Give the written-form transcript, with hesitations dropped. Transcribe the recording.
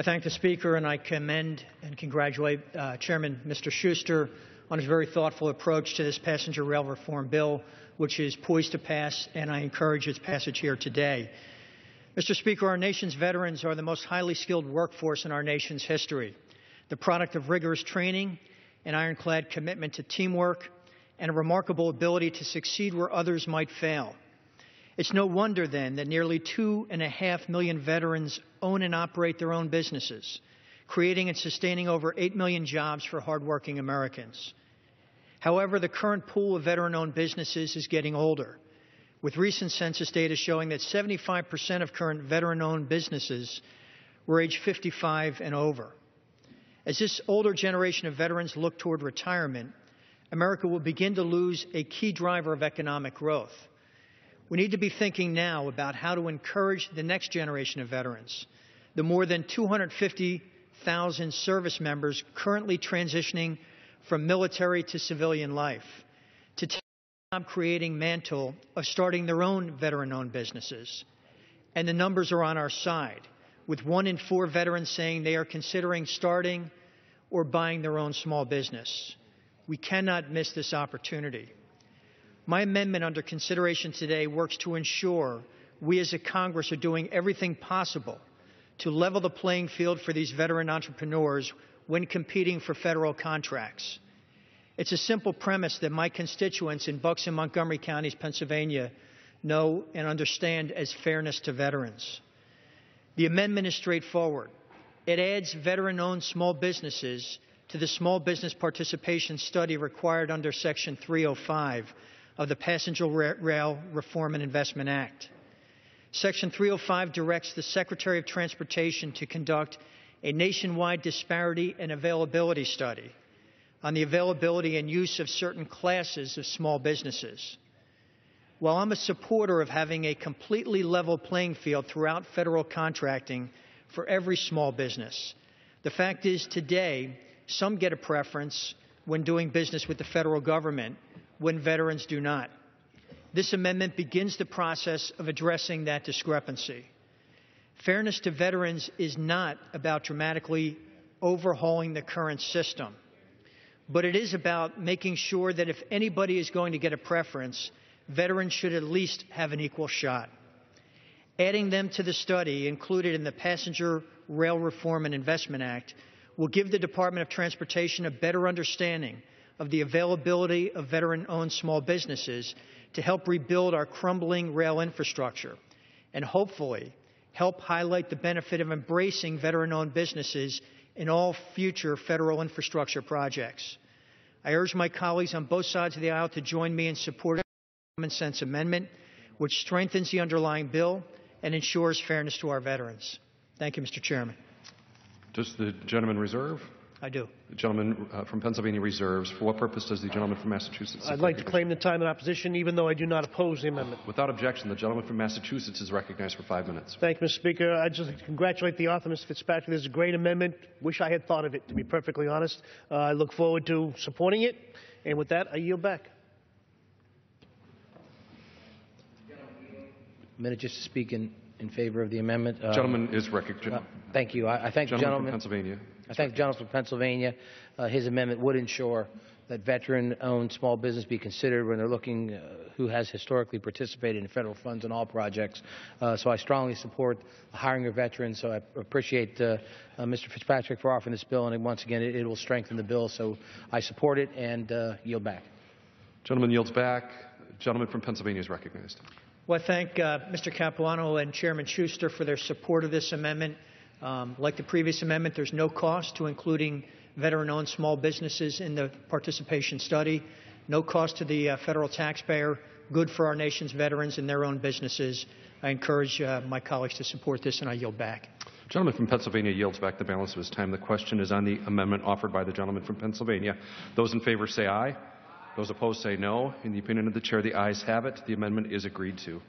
I thank the Speaker, and I commend and congratulate Chairman Mr. Schuster on his very thoughtful approach to this passenger rail reform bill, which is poised to pass, and I encourage its passage here today. Mr. Speaker, our nation's veterans are the most highly skilled workforce in our nation's history, the product of rigorous training, an ironclad commitment to teamwork, and a remarkable ability to succeed where others might fail. It's no wonder, then, that nearly 2.5 million veterans own and operate their own businesses, creating and sustaining over 8 million jobs for hardworking Americans. However, the current pool of veteran-owned businesses is getting older, with recent census data showing that 75% of current veteran-owned businesses were age 55 and over. As this older generation of veterans look toward retirement, America will begin to lose a key driver of economic growth. We need to be thinking now about how to encourage the next generation of veterans, the more than 250,000 service members currently transitioning from military to civilian life, to take the job-creating mantle of starting their own veteran-owned businesses. And the numbers are on our side, with 1 in 4 veterans saying they are considering starting or buying their own small business. We cannot miss this opportunity. My amendment under consideration today works to ensure we as a Congress are doing everything possible to level the playing field for these veteran entrepreneurs when competing for federal contracts. It's a simple premise that my constituents in Bucks and Montgomery counties, Pennsylvania, know and understand as fairness to veterans. The amendment is straightforward. It adds veteran-owned small businesses to the Small Business Participation Study required under Section 305 of the Passenger Rail Reform and Investment Act. Section 305 directs the Secretary of Transportation to conduct a nationwide disparity and availability study on the availability and use of certain classes of small businesses. While I'm a supporter of having a completely level playing field throughout federal contracting for every small business, the fact is today some get a preference when doing business with the federal government when veterans do not. This amendment begins the process of addressing that discrepancy. Fairness to veterans is not about dramatically overhauling the current system, but it is about making sure that if anybody is going to get a preference, veterans should at least have an equal shot. Adding them to the study included in the Passenger Rail Reform and Investment Act will give the Department of Transportation a better understanding of the availability of veteran-owned small businesses to help rebuild our crumbling rail infrastructure and hopefully help highlight the benefit of embracing veteran-owned businesses in all future federal infrastructure projects. I urge my colleagues on both sides of the aisle to join me in supporting the common sense amendment, which strengthens the underlying bill and ensures fairness to our veterans. Thank you, Mr. Chairman. Does the gentleman reserve? I do. The gentleman from Pennsylvania reserves. For what purpose does the gentleman from Massachusetts? I'd like to claim the time in opposition, even though I do not oppose the amendment. Without objection, the gentleman from Massachusetts is recognized for 5 minutes. Thank you, Mr. Speaker. I'd just like to congratulate the author, Mr. Fitzpatrick. This is a great amendment. Wish I had thought of it, to be perfectly honest. I look forward to supporting it. And with that, I yield back. A minute just to speak in favor of the amendment. Gentleman is recognized. Thank you. I thank the gentleman from Pennsylvania. I thank the gentleman from Pennsylvania. His amendment would ensure that veteran-owned small business be considered when they're looking who has historically participated in federal funds on all projects. So I strongly support hiring of veterans. So I appreciate Mr. Fitzpatrick for offering this bill, and once again, it will strengthen the bill. So I support it and yield back. Gentleman yields back. Gentleman from Pennsylvania is recognized. Well, I thank Mr. Capuano and Chairman Schuster for their support of this amendment. Like the previous amendment, there's no cost to including veteran-owned small businesses in the participation study, no cost to the federal taxpayer, good for our nation's veterans and their own businesses. I encourage my colleagues to support this, and I yield back. The gentleman from Pennsylvania yields back the balance of his time. The question is on the amendment offered by the gentleman from Pennsylvania. Those in favor say aye. Those opposed say no. In the opinion of the chair, the ayes have it. The amendment is agreed to.